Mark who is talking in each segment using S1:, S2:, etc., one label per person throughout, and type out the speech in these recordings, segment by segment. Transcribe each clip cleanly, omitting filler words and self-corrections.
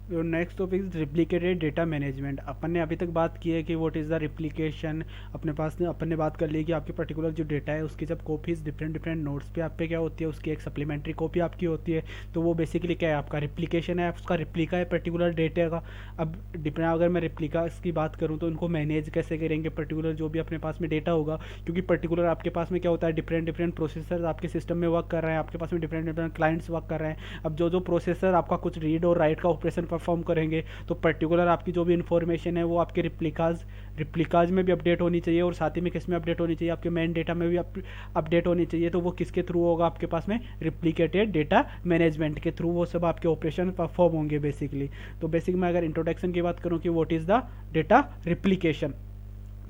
S1: Next topic is replicated data management. अपन ने अभी तक बात की है कि व्हाट इज़ द रिप्लिकेशन। अपन ने बात कर ली कि आपके पर्टिकुलर जो डेटा है उसकी जब कॉपीज डिफरेंट डिफरेंट नोट्स पे आप पे क्या होती है, उसकी एक सप्लीमेंट्री कॉपी आपकी होती है। तो वो बेसिकली क्या है, आपका रिप्लिकेशन है, उसका रिप्लिका है पर्टिकुलर डेटा का। अब डिपेंड, अगर मैं रिप्लिका की बात करूँ तो उनको मैनेज कैसे करेंगे, पर्टिकुलर जो भी अपने पास में डेटा होगा, क्योंकि पर्टिकुलर आपके पास में क्या होता है, डिफरेंट डिफरेंट प्रोसेसर आपके सिस्टम में वर्क कर रहे हैं, आपके पास में डिफरेंट डिफरेंट क्लाइंट्स वर्क कर रहे हैं। अब जो जो प्रोसेसर आपका कुछ रीड और राइट का ऑपरेशन परफॉर्म करेंगे, तो पर्टिकुलर आपकी जो भी इन्फॉर्मेशन है वो आपके रिप्लिकाज में भी अपडेट होनी चाहिए, और साथ ही में किस में अपडेट होनी चाहिए, आपके मेन डेटा में भी अपडेट होनी चाहिए। तो वो किसके थ्रू होगा आपके पास में, रिप्लिकेटेड डेटा मैनेजमेंट के थ्रू वो सब आपके ऑपरेशन परफॉर्म होंगे बेसिकली। तो बेसिक में अगर इंट्रोडक्शन की बात करूँ कि what is the data replication,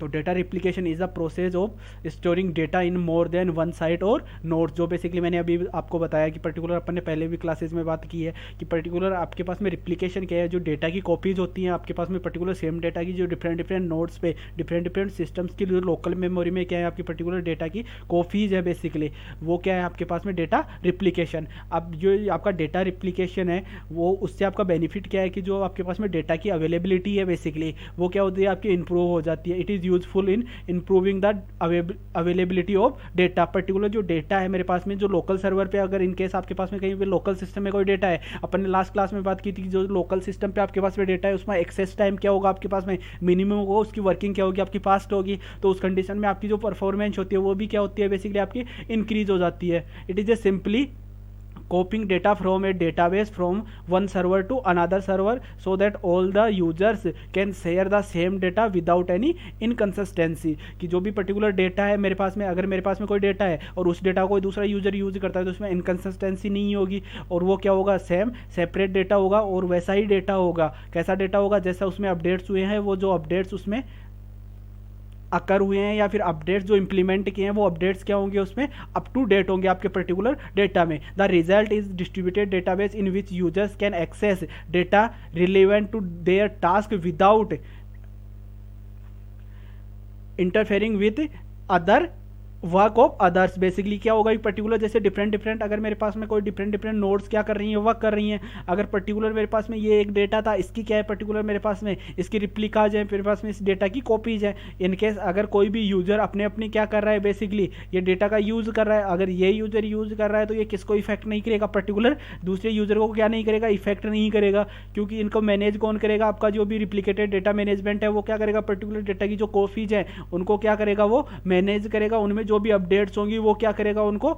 S1: तो data replication is the process of storing data in more than one site और नोट्स। जो बेसिकली मैंने अभी आपको बताया कि पर्टिकुलर अपन ने पहले भी क्लासेस में बात की है कि पर्टिकुलर आपके पास में रिप्लिकेशन क्या है, जो डेटा की कॉपीज होती हैं आपके पास में पर्टिकुलर सेम डेटा की, जो डिफरेंट डिफरेंट नोट्स पे डिफरेंट डिफरेंट सिस्टम्स की जो लोकल मेमोरी में क्या है आपकी पर्टिकुलर डेटा की कॉपीज है बेसिकली, वो क्या है आपके पास में डेटा रिप्लिकेशन। अब जो आपका डेटा रिप्लिकेशन है वो उससे आपका बेनिफिट क्या है कि जो आपके पास में डेटा की अवेलेबिलिटी है बेसिकली वो क्या होती है आपकी इंप्रूव हो जाती है। It is useful in improving the availability of data. Particular जो डेटा है मेरे पास में, जो लोकल सर्वर पे अगर इनकेस आपके पास में कहीं पे लोकल सिस्टम में कोई डेटा है, अपन ने लास्ट क्लास में बात की थी कि जो लोकल सिस्टम पे आपके पास में डेटा है उसमें एक्सेस टाइम क्या होगा आपके पास में, मिनिमम होगा, उसकी वर्किंग क्या होगी आपकी फास्ट होगी। तो उस कंडीशन में आपकी जो परफॉर्मेंस होती है वो भी क्या होती है बेसिकली आपकी इंक्रीज हो जाती है। It is a simply copying data from a database from one server to another server so that all the users can share the same data without any inconsistency। कि जो भी पर्टिकुलर डेटा है मेरे पास में, अगर मेरे पास में कोई डेटा है और उस डेटा को कोई दूसरा यूजर यूज करता है तो उसमें इनकन्सिस्टेंसी नहीं होगी, और वो क्या होगा, सेम सेपरेट डेटा होगा और वैसा ही डेटा होगा। कैसा डेटा होगा, जैसा उसमें अपडेट्स हुए हैं, वो जो अपडेट्स उसमें अकर हुए हैं या फिर अपडेट्स जो इंप्लीमेंट किए हैं वो अपडेट्स क्या होंगे उसमें अप टू डेट होंगे आपके पर्टिकुलर डेटा में। The result is distributed database in which users can access data relevant to their task without interfering with other work of others. Basically क्या होगा, पर्टिकुलर जैसे डिफरेंट डिफरेंट अगर मेरे पास में कोई डिफरेंट डिफरेंट नोड्स क्या कर रही हैं, वर्क कर रही हैं। अगर पर्टिकुलर मेरे पास में ये एक डेटा था, इसकी क्या है पर्टिकुलर मेरे पास में इसकी रिप्लिकाज है, मेरे पास में इस डेटा की कॉपीज है। इनकेस अगर कोई भी यूजर अपने अपनी क्या कर रहा है, बेसिकली ये डेटा का यूज कर रहा है, अगर ये यूजर यूज कर रहा है तो ये किसको इफेक्ट नहीं करेगा, पर्टिकुलर दूसरे यूजर को क्या नहीं करेगा, इफेक्ट नहीं करेगा, क्योंकि इनको मैनेज कौन करेगा, आपका जो भी रिप्लिकेटेड डेटा मैनेजमेंट है वो क्या करेगा, पर्टिकुलर डेटा की जो कॉपीज है उनको क्या करेगा, वो मैनेज करेगा। उनमें जो भी अपडेट्स होंगी वो क्या करेगा, उनको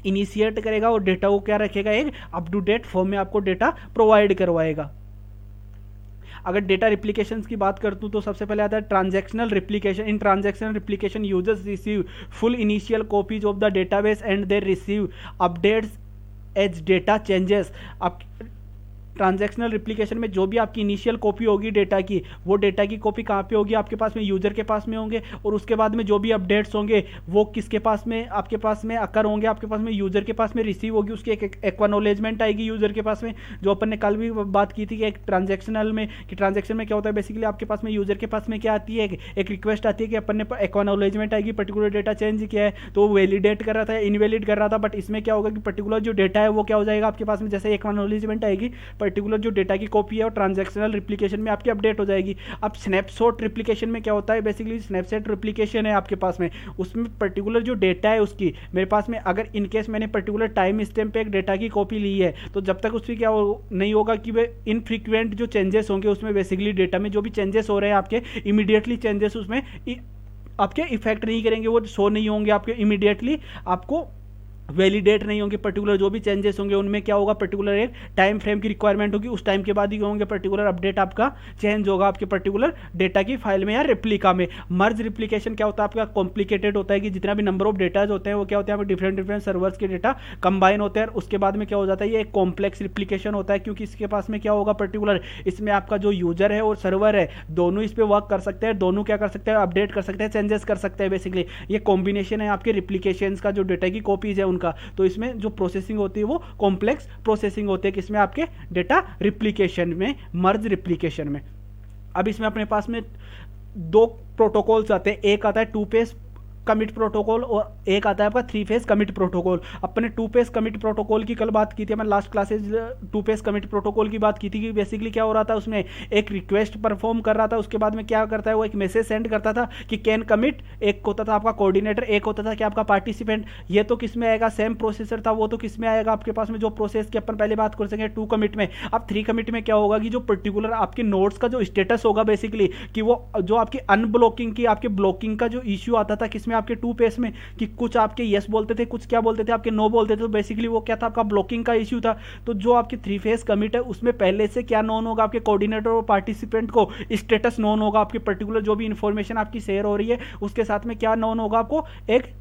S1: इनिशिएट करेगा और डेटा को क्या रखेगा, एक अप टू डेट फॉर्म में आपको डेटा प्रोवाइड करवाएगा। अगर डेटा रिप्लिकेशंस की बात करतूं तो सबसे पहले आता है transactional replication. In transactional replication users receive full initial copies of the database and they receive updates as data changes. अब ट्रांजैक्शनल रिप्लिकेशन में जो भी आपकी इनिशियल कॉपी होगी डेटा की, वो डेटा की कॉपी कहाँ पे होगी, आपके पास में यूजर के पास में होंगे, और उसके बाद में जो भी अपडेट्स होंगे वो किसके पास में, आपके पास में अकर होंगे, आपके पास में यूजर के पास में रिसीव होगी, उसकी एक एक्नॉलेजमेंट आएगी यूजर के पास में। जो अपन ने कल भी बात की थी कि एक ट्रांजैक्शनल में, कि ट्रांजैक्शन में क्या होता है बेसिकली आपके पास में यूजर के पास में क्या आती है, एक रिक्वेस्ट आती है कि अपन ने एक्नॉलेजमेंट आएगी, पर्टिकुलर डेटा चेंज किया है तो वो वैलिडेट कर रहा था, इनवैलिड कर रहा था। बट इसमें क्या होगा कि पर्टिकुलर जो डेटा है वो क्या हो जाएगा आपके पास में, जैसे एक्नॉलेजमेंट आएगी पर्टिकुलर जो डेटा की कॉपी है और ट्रांजैक्शनल रिप्लिकेशन में आपकी अपडेट हो जाएगी। अब स्नैपशॉट रिप्लिकेशन में क्या होता है, बेसिकली स्नैपशॉट रिप्लिकेशन है आपके पास में, उसमें पर्टिकुलर जो डेटा है उसकी मेरे पास में, अगर इनकेस मैंने पर्टिकुलर टाइम स्टैम्प पे एक डेटा की कॉपी ली है तो जब तक उसकी क्या नहीं होगा कि वे इनफ्रीक्वेंट जो चेंजेस होंगे उसमें, बेसिकली डेटा में जो भी चेंजेस हो रहे हैं आपके इमीडिएटली चेंजेस उसमें आपके इफेक्ट नहीं करेंगे, वो शो नहीं होंगे आपके इमीडिएटली, आपको वैलिडेट नहीं होंगे। पर्टिकुलर जो भी चेंजेस होंगे उनमें क्या होगा, पर्टिकुलर एक टाइम फ्रेम की रिक्वायरमेंट होगी, उस टाइम के बाद ही होंगे पर्टिकुलर अपडेट आपका चेंज होगा आपके पर्टिकुलर डेटा की फाइल में या रिप्लिका में। मर्ज रिप्लिकेशन क्या होता है आपका, कॉम्प्लिकेटेड होता है कि जितना भी नंबर ऑफ डेटाज होते हैं वो क्या होते हैं डिफरेंट डिफरेंट सर्वर्स के डेटा कंबाइन होते हैं, उसके बाद में क्या हो जाता है, ये एक कॉम्प्लेक्स रिप्लिकेशन होता है, क्योंकि इसके पास में क्या होगा पर्टिकुलर, इसमें आपका जो यूजर है और सर्वर है दोनों इस पर वर्क कर सकते हैं, दोनों क्या कर सकते हैं, अपडेट कर सकते हैं, चेंजेस कर सकते हैं। बेसिकली ये कॉम्बिनेशन है आपके रिप्लिकेशन का, जो डेटा की कॉपीज है उनका। तो इसमें जो प्रोसेसिंग होती है वो कॉम्प्लेक्स प्रोसेसिंग होती है, किसमें, आपके डेटा रिप्लिकेशन में, मर्ज रिप्लिकेशन में। अब इसमें अपने पास में दो प्रोटोकॉल्स आते हैं, एक आता है टू फेज कमिट प्रोटोकॉल और एक आता है आपका 3 फेज कमिट प्रोटोकॉल। अपने 2 फेज कमिट प्रोटोकॉल की कल बात की थी, मैंने last classes 2 phase commit protocol की बात की थी कि बेसिकली क्या हो रहा था, उसमें एक रिक्वेस्ट परफॉर्म कर रहा था, उसके बाद में क्या करता है वो एक मैसेज सेंड करता था कि कैन कमिट, एक होता था आपका कोऑर्डिनेटर, एक होता था कि आपका पार्टिसिपेंट। ये तो किस में आएगा, सेम प्रोसेसर था, वो तो किस में आएगा आपके पास में जो प्रोसेस की अपन पहले बात कर सकें 2 कमिट में। अब 3 कमिट में क्या होगा कि जो पर्टिकुलर आपके नोड्स का जो स्टेटस होगा बेसिकली कि वो जो आपकी अनब्लॉकिंग की आपके ब्लॉकिंग का जो इश्यू आता था किसमें आपके 2 फेज में कि कुछ आपके यस बोलते थे, कुछ क्या बोलते थे आपके नो बोलते थे, तो बेसिकली वो क्या था आपका ब्लॉकिंग का इश्यू था। तो जो आपकी 3 फेज कमिट है उसमें पहले से क्या नोन होगा, आपके कोऑर्डिनेटर और पार्टिसिपेंट को स्टेटस नोन होगा, आपके पर्टिकुलर जो भी इंफॉर्मेशन आपकी शेयर हो रही है उसके साथ में क्या नोन होगा, आपको एक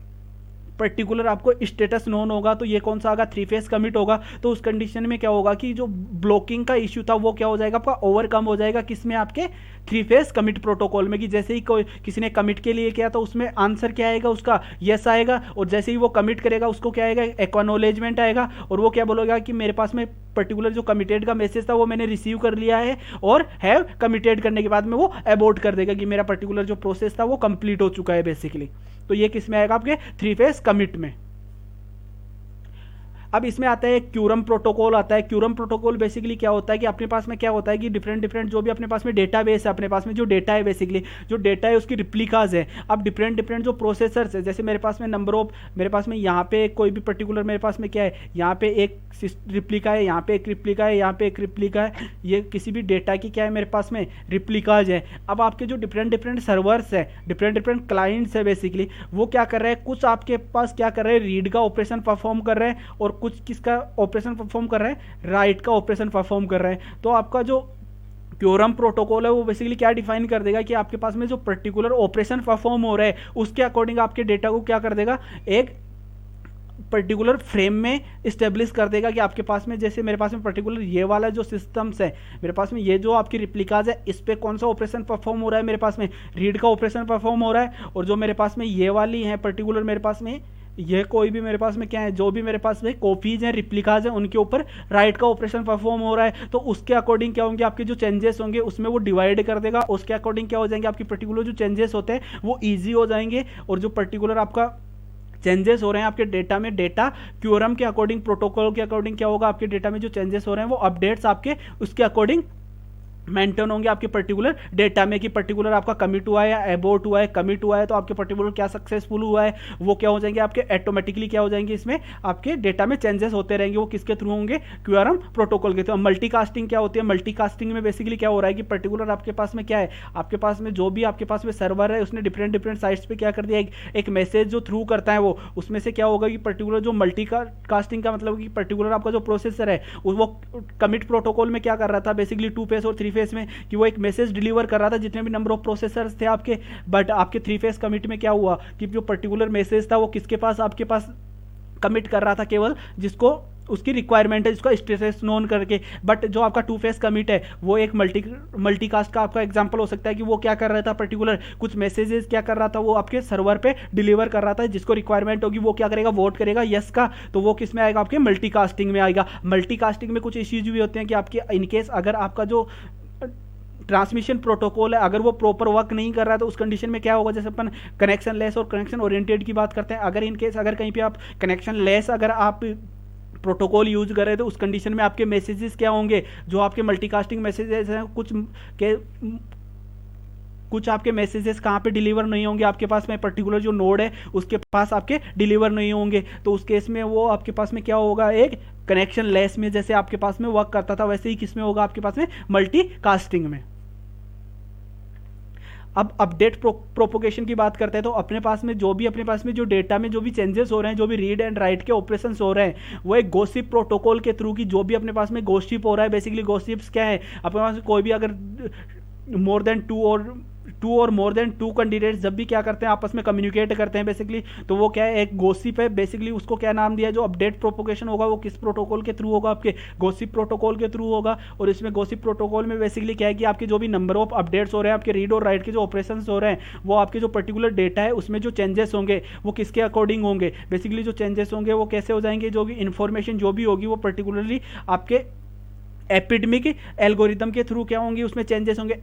S1: पर्टिकुलर आपको स्टेटस नोन होगा। तो ये कौन सा होगा, 3 फेज कमिट होगा। तो उस कंडीशन में क्या होगा कि जो ब्लॉकिंग का इश्यू था वो क्या हो जाएगा आपका ओवरकम हो जाएगा, किसमें आपके 3 फेज कमिट प्रोटोकॉल में। कि जैसे ही कोई किसी ने कमिट के लिए किया तो उसमें आंसर क्या आएगा, उसका यस आएगा, और जैसे ही वो कमिट करेगा उसको क्या आएगा, एक्नॉलेजमेंट आएगा, और वो क्या बोलेगा कि मेरे पास में पर्टिकुलर जो कमिटेड का मैसेज था वो मैंने रिसीव कर लिया है, और हैव कमिटेड करने के बाद में वो अबॉर्ट कर देगा कि मेरा पर्टिकुलर जो प्रोसेस था वो कंप्लीट हो चुका है बेसिकली। तो ये किस में आएगा, आपके 3 फेज कमिट में। अब इसमें आता है क्यूरम प्रोटोकॉल आता है। क्यूरम प्रोटोकॉल बेसिकली क्या होता है कि अपने पास में क्या होता है कि डिफरेंट जो भी अपने पास में डेटाबेस है, अपने पास में जो डेटा है बेसिकली जो डेटा है उसकी रिप्लिकाज है। अब डिफरेंट जो प्रोसेसर्स है, जैसे मेरे पास में नंबर ऑफ, मेरे पास में यहाँ पे कोई भी पर्टिकुलर मेरे पास में क्या है, यहाँ पे एक रिप्लिका है, यहाँ पे एक रिप्लिका है, यहाँ पे एक रिप्लिका है, ये किसी भी डेटा की क्या है मेरे पास में रिप्लिकाज है। अब आपके जो डिफरेंट सर्वर्स है, डिफरेंट क्लाइंट्स है बेसिकली, वो क्या कर रहे हैं, कुछ आपके पास क्या कर रहे हैं, रीड का ऑपरेशन परफॉर्म कर रहे हैं, और कुछ किसका ऑपरेशन परफॉर्म कर रहे हैं, राइट का ऑपरेशन परफॉर्म कर रहे हैं। तो आपका जो क्यूरम प्रोटोकॉल है वो बेसिकली क्या डिफाइन कर देगा कि आपके पास में जो पर्टिकुलर ऑपरेशन परफॉर्म हो रहा है उसके अकॉर्डिंग आपके डेटा को क्या कर देगा, एक पर्टिकुलर फ्रेम में इस्टेब्लिश कर देगा कि आपके पास में, जैसे मेरे पास में पर्टिकुलर ये वाला जो सिस्टम्स है, मेरे पास में ये जो आपकी रिप्लिकाज है इस पे कौन सा ऑपरेशन परफॉर्म हो रहा है, मेरे पास में रीड का ऑपरेशन परफॉर्म हो रहा है, और जो मेरे पास में ये वाली है पर्टिकुलर मेरे पास में ये कोई भी मेरे पास में क्या है, जो भी मेरे पास में कॉपीज हैं रिप्लिकाज हैं उनके ऊपर राइट का ऑपरेशन परफॉर्म हो रहा है। तो उसके अकॉर्डिंग क्या होंगे आपके जो चेंजेस होंगे उसमें वो डिवाइड कर देगा, उसके अकॉर्डिंग क्या हो जाएंगे आपकी पर्टिकुलर जो चेंजेस होते हैं वो ईजी हो जाएंगे, और जो पर्टिकुलर आपका चेंजेस हो रहे हैं आपके डेटा में, डेटा क्यूरम के अकॉर्डिंग प्रोटोकॉल के अकॉर्डिंग क्या होगा, आपके डेटा में जो चेंजेस हो रहे हैं वो अपडेट्स आपके उसके अकॉर्डिंग मेंटेन होंगे आपके पर्टिकुलर डेटा में, कि पर्टिकुलर आपका कमिट हुआ है या एबोर्ट हुआ है, कमिट हुआ है तो आपके पर्टिकुलर क्या सक्सेसफुल हुआ है वो क्या हो जाएंगे आपके ऑटोमेटिकली क्या हो जाएंगे, इसमें आपके डेटा में चेंजेस होते रहेंगे। वो किसके थ्रू होंगे, क्यूआरएम प्रोटोकॉल के थ्रू। मल्टीकास्टिंग क्या होती है, मल्टीकास्टिंग में बेसिकली क्या हो रहा है कि पर्टिकुलर आपके पास में क्या है, आपके पास में जो भी आपके पास में सर्वर है उसने डिफरेंट साइट्स पे क्या कर दिया, एक मैसेज जो थ्रू करता है वो, उसमें से क्या होगा कि पर्टिकुलर जो मल्टीकास्टिंग का मतलब कि पर्टिकुलर आपका जो प्रोसेसर है वो कमिट प्रोटोकॉल में क्या कर रहा था बेसिकली 2 फेज और 3 फेज में, कि वो एक मैसेज डिलीवर कर रहा था जितने भी नंबर ऑफ प्रोसेसर्स थे आपके। बट आपके 3 फेज कमिट में क्या हुआ कि जो पर्टिकुलर मैसेज था वो किसके पास, आपके पास कमिट कर रहा था केवल जिसको उसकी रिक्वायरमेंट है, जिसका स्टेटस नोन करके। बट जो आपका 2 फेज कमिट है वो एक मल्टीकास्ट का आपका एग्जांपल हो सकता है कि वो क्या कर रहा था, पर्टिकुलर कुछ मैसेजेस क्या कर रहा था, वो आपके सर्वर पे डिलीवर कर रहा था, जिसको रिक्वायरमेंट होगी वो क्या करेगा, वोट करेगा यस का, तो वो किस में आएगा, आपके मल्टीकास्टिंग में आएगा। मल्टीकास्टिंग में कुछ इश्यूज भी होते हैं कि आपके इनकेस अगर आपका जो ट्रांसमिशन प्रोटोकॉल है अगर वो प्रॉपर वर्क नहीं कर रहा है तो उस कंडीशन में क्या होगा, जैसे अपन कनेक्शन लेस और कनेक्शन ओरिएंटेड की बात करते हैं, अगर इनकेस अगर कहीं पे आप कनेक्शन लेस अगर आप प्रोटोकॉल यूज कर रहे हैं तो उस कंडीशन में आपके मैसेजेस क्या होंगे, जो आपके मल्टीकास्टिंग मैसेजेस हैं कुछ आपके मैसेजेस कहाँ पे डिलीवर नहीं होंगे, आपके पास में पर्टिकुलर जो नोड है उसके पास आपके डिलीवर नहीं होंगे। तो उस केस में वो आपके पास में क्या होगा, एक कनेक्शन लेस में जैसे आपके पास में वर्क करता था वैसे ही किसमें होगा, आपके पास में मल्टीकास्टिंग में। अब अपडेट प्रोपोगेशन की बात करते हैं तो अपने पास में जो भी अपने पास में जो डेटा में जो भी चेंजेस हो रहे हैं, जो भी रीड एंड राइट के ऑपरेशंस हो रहे हैं वो एक गोसिप प्रोटोकॉल के थ्रू की जो भी अपने पास में गोसिप हो रहा है। बेसिकली गोसिप्स क्या है, अपने पास कोई भी अगर मोर देन टू कैंडिडेट्स जब भी क्या करते हैं आपस में कम्युनिकेट करते हैं बेसिकली, तो वो क्या है, एक गोसिप है बेसिकली। उसको क्या नाम दिया, जो अपडेट प्रोपोगेशन होगा वो किस प्रोटोकॉल के थ्रू होगा, आपके गोसिप प्रोटोकॉल के थ्रू होगा। और इसमें गोसिप प्रोटोकॉल में बेसिकली क्या है कि आपके जो भी नंबर ऑफ अपडेट्स हो रहे हैं, आपके रीड और राइट के जो ऑपरेशन हो रहे हैं, वो आपके जो पर्टिकुलर डेटा है उसमें जो चेंजेस होंगे वो किसके अकॉर्डिंग होंगे, बेसिकली जो चेंजेस होंगे वो कैसे हो जाएंगे, जो भी इंफॉर्मेशन जो भी होगी वो पर्टिकुलरली आपके एपिडेमिक एल्गोरिदम के थ्रू क्या होंगे, उसमें चेंजेस होंगे।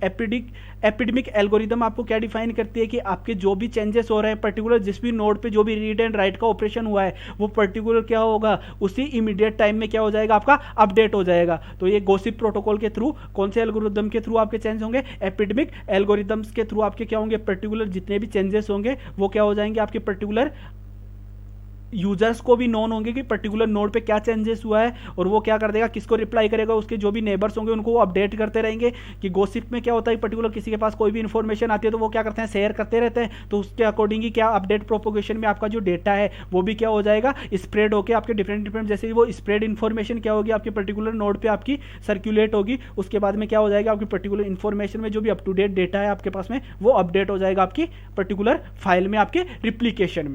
S1: एपिडेमिक एल्गोरिदम आपको क्या डिफाइन करती है कि आपके जो भी चेंजेस हो रहे हैं पर्टिकुलर जिस भी नोड पे जो भी रीड एंड राइट का ऑपरेशन हुआ है वो पर्टिकुलर क्या होगा, उसी इमीडिएट टाइम में क्या हो जाएगा, आपका अपडेट हो जाएगा। तो ये गॉसिप प्रोटोकॉल के थ्रू कौन से एल्गोरिदम के थ्रू आपके चेंज होंगे, एपिडेमिक एल्गोरिदम्स के थ्रू आपके क्या होंगे, पर्टिकुलर जितने भी चेंजेस होंगे वो क्या हो जाएंगे, आपके पर्टिकुलर यूजर्स को भी नोन होंगे कि पर्टिकुलर नोड पे क्या चेंजेस हुआ है, और वो क्या कर देगा, किसको रिप्लाई करेगा, उसके जो भी नेबर्स होंगे उनको वो अपडेट करते रहेंगे। कि गॉसिप में क्या होता है, पर्टिकुलर किसी के पास कोई भी इंफॉर्मेशन आती है तो वो क्या करते हैं, शेयर करते रहते हैं। तो उसके अकॉर्डिंग ही क्या अपडेट प्रोपोगेशन में आपका जो डेटा है वो भी क्या हो जाएगा, स्प्रेड होकर आपके डिफरेंट जैसे वो स्प्रेड इन्फॉर्मेशन क्या होगी, आपके पर्टिकुलर नोड पर आपकी सर्कुलेट होगी। उसके बाद में क्या हो जाएगा, आपकी पर्टिकुलर इन्फॉर्मेशन में जो भी अप टू डेट डेटा है आपके पास में वो अपडेट हो जाएगा आपकी पर्टिकुलर फाइल में, आपके रिप्लीकेशन में।